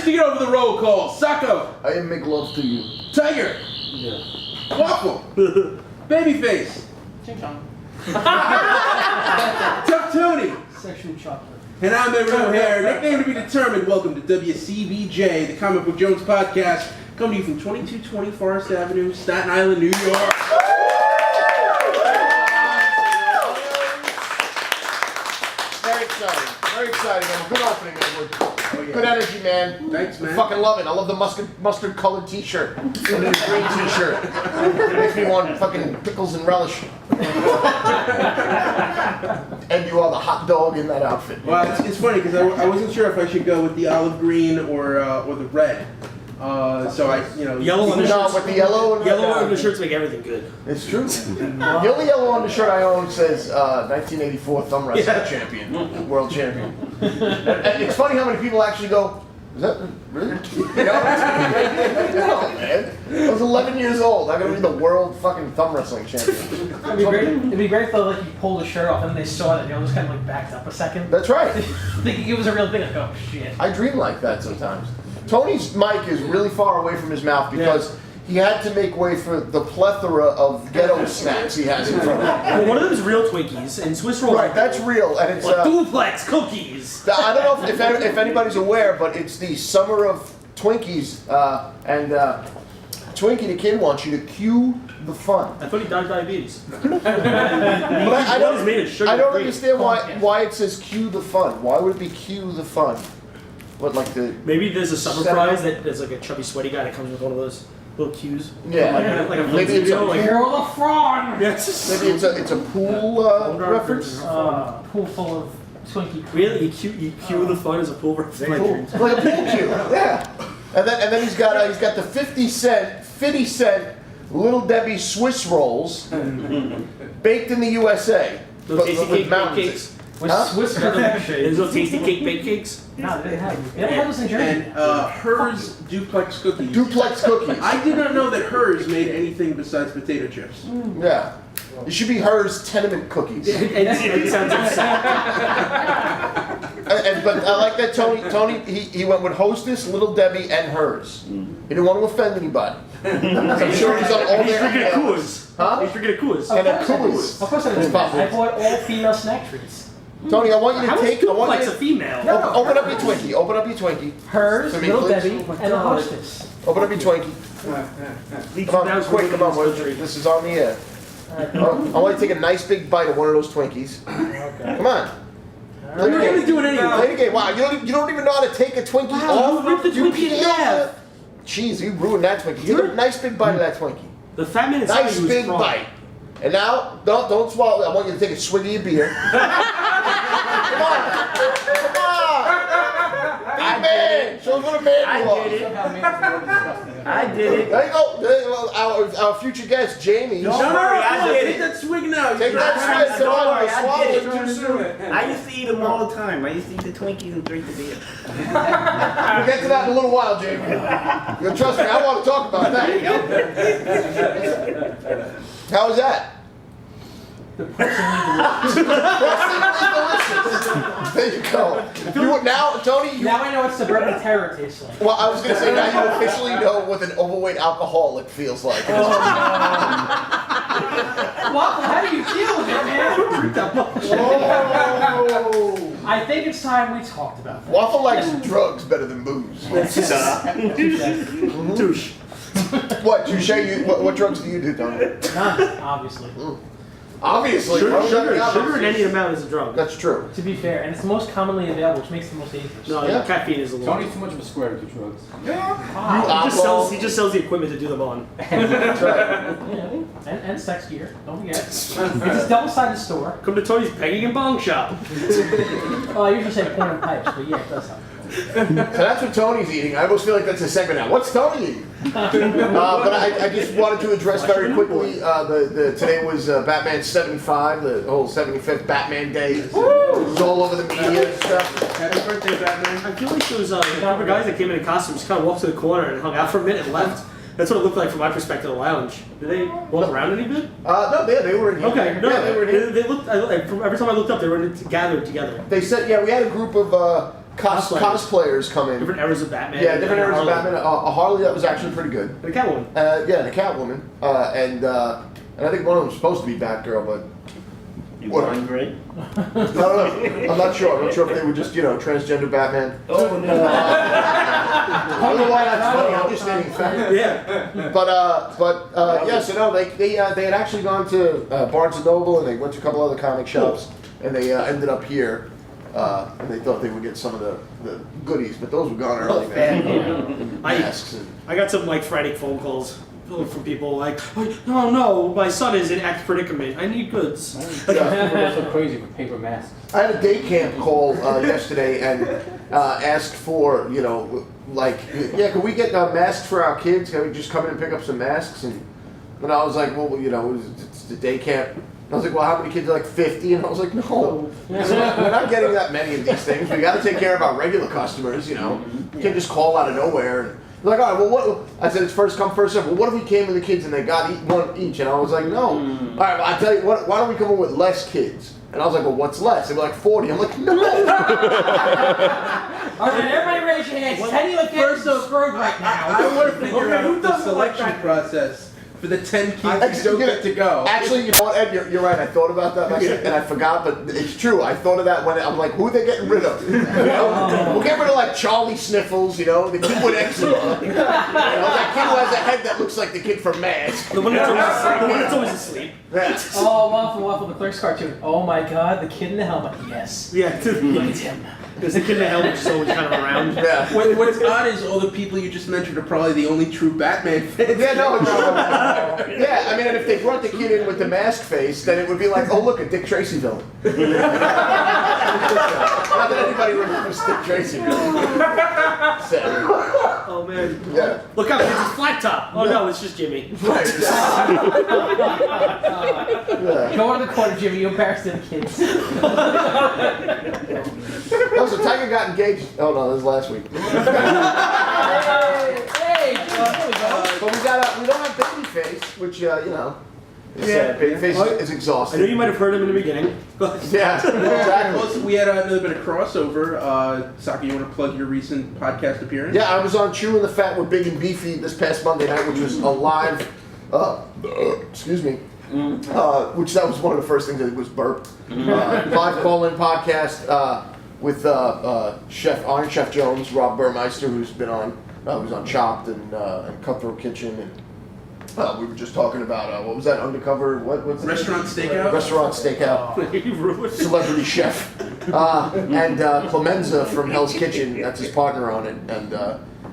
take it over the roll call. Sacco. I make love to you. Tiger. Yeah. Waffle. Babyface. Ching chong. Tough Tony. Sexual chocolate. And I'm Edward O'Hare, nickname to be determined. Welcome to WCBJ, the Comic Book Jones podcast, coming to you from 2220 Forest Avenue, Staten Island, New York. Very exciting. Very exciting. Good opening, Edward. Oh, yeah. Good energy, man. Thanks, man. I fucking love it. I love the mustard colored t-shirt and the green t-shirt. It makes me want fucking pickles and relish. And you are the hot dog in that outfit. Well, it's funny because I wasn't sure if I should go with the olive green or the red. So I, Yellow undershirts. No, but the yellow Undershirts make everything good. It's true. The only yellow undershirt I own says 1984 thumb wrestling champion, world champion. And it's funny how many people actually go, is that really? No, man. I was 11 years old. I'm gonna be the world fucking thumb wrestling champion. It'd be great if like you pulled the shirt off and they saw it, just kind of like backed up a second. That's right. Thinking it was a real thing. Like, oh shit. I dream like that sometimes. Tony's mic is really far away from his mouth because he had to make way for the plethora of ghetto snacks he has in front of him. Well, one of them is real Twinkies and Swiss rolls. Right, that's real, and it's duplex cookies. I don't know if anybody's aware, but it's the summer of Twinkies, and Twinkie the Kid wants you to cue the fun. I thought he died of diabetes. But I don't understand why it says cue the fun. Why would it be cue the fun? What, like the... Maybe there's a summer prize that is like a chubby, sweaty guy that comes with one of those little cues. Yeah. Like a Maybe it's a like, You're the fraud! yes. Maybe it's a pool reference? Pool full of Twinkie. Really? You cue the fun as a pool reference? Like a pool cue, yeah. And then he's got the 50 cent Little Debbie Swiss rolls baked in the USA. Those tasty cake baked cakes. With Swiss There's those tasty cake baked cakes. No, they didn't have them. They had those in Jersey. And hers duplex cookies. Duplex cookies. I did not know that hers made anything besides potato chips. Yeah. It should be hers tenement cookies. It sounds upset. But I like that Tony he went with Hostess, Little Debbie, and hers. He didn't want to offend anybody. I'm sure he's on all their He's drinking a Coors. Huh? He's drinking a Coors. And a Coors. Of course I did. I bought all female snack treats. Tony, I want you to take. I want like you a to female. open up your Twinkie. Open up your Twinkie. Hers, To me, Little please. Debbie, and the Hostess. Open up your Twinkie. Come on, quick, come on, boys. This is on the air. I want you to take a nice big bite of one of those Twinkies. Okay. Come on. You're going to do it anyway. Play the game. Wow, you don't even know how to take a Twinkie off. You ripped the Twinkie in half. Jeez, you ruined that Twinkie. Take a nice big bite of that Twinkie. The fat man inside Nice you was big strong. bite. And now, don't swallow it. I want you to take a swig of your beer. Come on. Come on. Big man. Show us what a man you are. I did it. There you go. Our future guest, Jamie. No, take that swig now. Take that swig. Come on, you swallowed it too soon. I used to eat them all the time. I used to eat the Twinkies and drink the beer. We'll get to that in a little while, Jamie. You trust me, I want to talk about that. How was that? Depressingly delicious. There you go. Now, Tony, Now I know what suburban terror tastes like. well, I was going to say, now you officially know what an overweight alcoholic feels like. Waffle, how do you deal with it, man? Oh. I think it's time we talked about that. Waffle likes drugs better than booze. Douche. What, Touche? What drugs do you do, Tony? None, obviously. Obviously. Sugar in any amount is a drug. That's true. To be fair, and it's the most commonly available, which makes it the most dangerous. No, Yeah. caffeine is a little. Tony's too much of a square to do drugs. He just sells the equipment to do them on. That's right. Yeah, and sex gear, don't forget. It's a double-sided store. Come to Tony's pegging and bong shop. Well, I usually say porn and pipes, but yeah, it does help. So that's what Tony's eating. I almost feel like that's a segment now. What's Tony eating? But I just wanted to address very quickly, today was Batman 75, the whole 75th Batman Day. It was all over the media and stuff. Happy birthday, Batman. I feel like those couple guys that came in costumes kind of walked to the corner and hung out for a minute and left. That's what it looked like from my perspective, the lounge. Did they walk around any bit? No, they were in here. Okay, no, yeah, they were in here. They looked, every time I looked up, they were gathered together. They said, yeah, we had a group of cosplayers come in. Different eras of Batman. Yeah, different eras of Harley. Batman. A Harley that was actually pretty good. And a Catwoman. Yeah, the Catwoman. And I think one of them was supposed to be Batgirl, but You What? blind great? I don't know. I'm not sure. I'm not sure if they were just, transgender Batman. Oh no. I don't know why that's funny. I'm just stating fact. Yeah. But yeah. So no, they had actually gone to Barnes and Noble, and they went to a couple other comic shops, and they ended up here. And they thought they would get some of the goodies, but those were gone early, man. Masks and I got some like frantic phone calls from people like, oh no, my son is in X predicament. I need goods. People go so crazy with paper masks. I had a day camp call yesterday and asked for, can we get masks for our kids? Can we just come in and pick up some masks? And I was like, well, it's the day camp. And I was like, well, how many kids are like 50? And I was like, no, we're not getting that many of these things. We got to take care of our regular customers, You can't just call out of nowhere. They're like, all right, well, what? I said, it's first come, first serve. Well, what if we came with the kids and they got one each? And I was like, no. All right, well, I tell you what, why don't we come in with less kids? And I was like, well, what's less? They were like 40. I'm like, no. All right, everybody raise your hands. How do you like First getting off, screwed right now? I want to figure Okay, who out the doesn't like selection that? process for the 10 kids who don't get to go. Actually, you know what, Ed? You're right. I thought about that last night, and I forgot, but it's true. I thought of that when I'm like, who are they getting rid of? We'll get rid of like Charlie Sniffles, the kid with eczema. That kid who has a head that looks like the kid from Mask. The one that's always asleep. Yeah. Oh, Waffle, the Clerks cartoon. Oh my God, the kid in the helmet. Yes. Yeah. Look at him. There's the kid in the helmet just always kind of around. Yeah. What's odd is all the people you just mentioned are probably the only true Batman fans. Yeah, no, yeah, I mean, and if they brought the kid in with the mask face, then it would be like, oh, look, a Dick Tracy villain. Not that anybody remembers Dick Tracy villain. Oh man. Yeah. Look out, it's a flat top. Oh no, it's just Jimmy. Right. Yeah. Go in the corner, Jimmy. You embarrassed the kids. Oh, so Tiger got engaged. Oh no, this was last week. Hey, there we go. But we don't have Babyface, which Babyface is I exhausting. know you might have heard him in the beginning. Yeah, exactly. Also, we had another bit of crossover. Saki, you want to plug your recent podcast appearance? Yeah, I was on Chewing the Fat with Big and Beefy this past Monday night, which was a live. Excuse me. Which that was one of the first things I did was burp. Live call-in podcast with Iron Chef Jones, Rob Burmeister, who's been on. Who's on Chopped and Cutthroat Kitchen, and we were just talking about what was that undercover? What's Restaurant Stakeout? Restaurant Stakeout. You ruined it. Celebrity chef, and Clemenza from Hell's Kitchen. That's his partner on it, and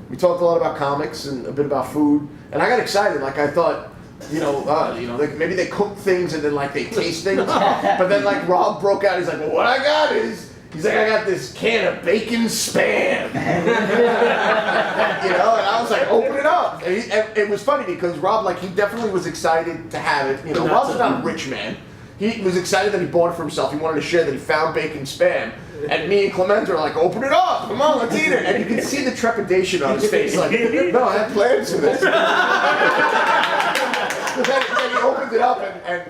we talked a lot about comics and a bit about food. And I got excited, like I thought, like maybe they cook things and then like they taste things. But then like Rob broke out, he's like, well, what I got is. He's like, I got this can of bacon spam. And I was like, open it up. And it was funny because Rob, he definitely was excited to have it. Rob's not a rich man. He was excited that he bought it for himself. He wanted to share that he found bacon spam. And me and Clemente are like, open it up. Come on, let's eat it. And you can see the trepidation on his face. Like, no, I have plans for this. then he opened it up and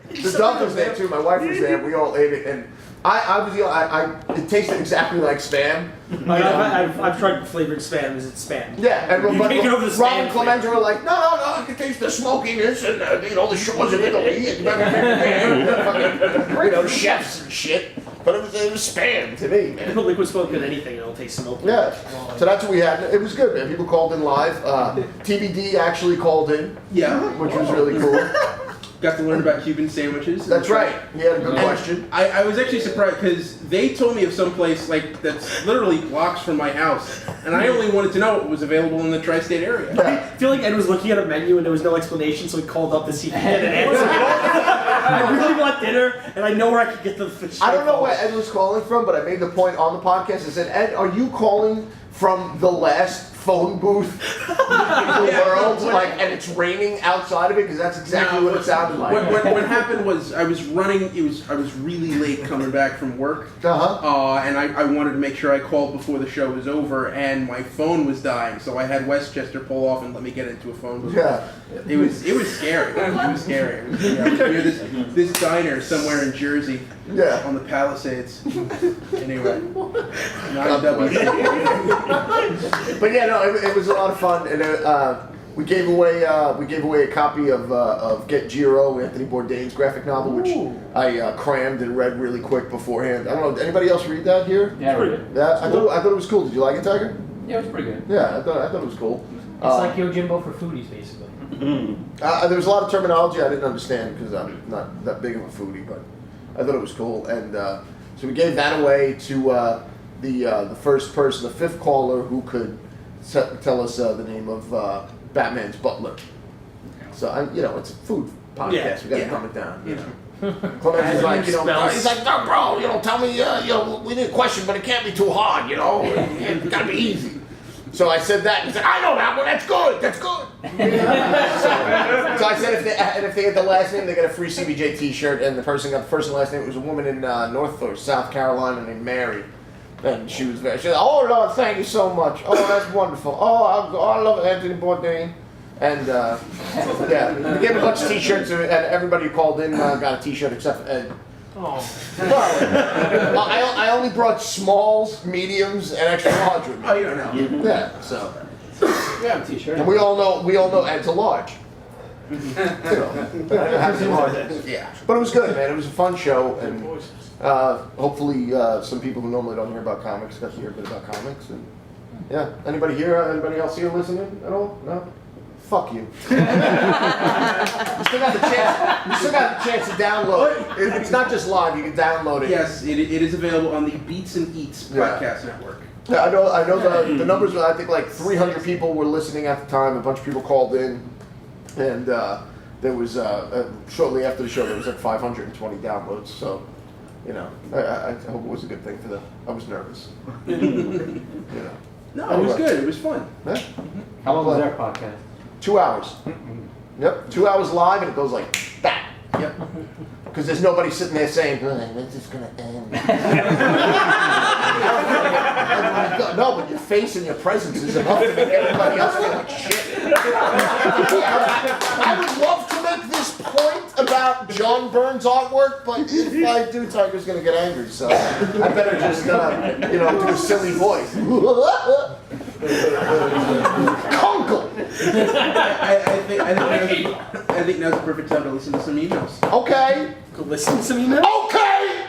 the dog was there too. My wife was there. We all ate it. And it tasted exactly like spam. I've tried flavored spam. Is it spam? Yeah, and You can't get over the Rob spam and Clemente were like, no, I can taste the smokiness and the shores of Italy and chefs and shit. But it was spam to me, You man. put liquid smoke in anything and it'll taste smoky. Yeah, so that's what we had. It was good, man. People called in live. TBD actually called in, Yeah. which was really cool. Got to learn about Cuban sandwiches. That's right. He had a good And question. I was actually surprised because they told me of some place that's literally blocks from my house, and I only wanted to know what was available in the tri-state area. I feel like Ed was looking at a menu and there was no explanation, so he called up to see if he could get an answer. I really want dinner, and I know where I could get the fish. I don't know where Ed was calling from, but I made the point on the podcast. I said, Ed, are you calling from the last phone booth in the world? And it's raining outside of it? Because that's exactly what it sounded like. What happened was I was running. I was really late coming back from work. And I wanted to make sure I called before the show was over, and my phone was dying, so I had Westchester pull off and let me get into a phone booth. Yeah. It was scary. It was scary. I was near this diner somewhere in Jersey. Yeah. On the Palisades. Anyway. Not a W. But yeah, no, it was a lot of fun, and we gave away a copy of Get Giro, Anthony Bourdain's graphic novel, which I crammed and read really quick beforehand. I don't know. Did anybody else read that here? Yeah, I read it. Yeah, I thought it was cool. Did you like it, Tiger? Yeah, it was pretty good. Yeah, I thought it was cool. It's like Yojimbo for foodies, basically. There was a lot of terminology I didn't understand because I'm not that big of a foodie, but I thought it was cool. And so we gave that away to the first person, the fifth caller, who could tell us the name of Batman's butler. So it's a food podcast. Yeah, We got to yeah. dumb it down. Yeah. Clemens is like, Spells. he's like, no, bro, tell me, we need a question, but it can't be too hard, It's got to be easy. So I said that, and he said, I know that one, that's good. So I said if they get the last name, they get a free CBJ t-shirt, and the person got the first and last name. It was a woman in North or South Carolina named Mary. And she said, oh, Lord, thank you so much. Oh, that's wonderful. Oh, I love Anthony Bourdain. And, yeah, we gave a bunch of t-shirts, and everybody who called in got a t-shirt except for Ed. Oh. Well, I only brought smalls, mediums, and extra large with me. Oh, you don't know. Yeah, so. We have a t-shirt. And we all know Ed's a large. Yeah. But it was good, man. It was a fun show, and hopefully some people who normally don't hear about comics got to hear a bit about comics. And yeah, anybody here? Anybody else here listening at all? No. Fuck you. You still got the chance to download it. It's not just live. You can download it. Yes, it is available on the Beats and Eats podcast network. Yeah, I know the numbers. I think like 300 people were listening at the time. A bunch of people called in, and there was shortly after the show there was like 520 downloads. So, I hope it was a good thing for them. I was nervous. No, it was good. It was fun. Yeah. How long was our podcast? 2 hours. Yep, 2 hours live, and it goes like that. Yep. Because there's nobody sitting there saying, when's this going to end? No, but your face and your presence is enough to make everybody else feel like shit. I would love to make this point about John Byrne's artwork, but if I do, Tiger's going to get angry, so I better just, do a silly voice. Conkle! I think now's the perfect time to listen to some emails. Okay. Go listen to some email? Okay!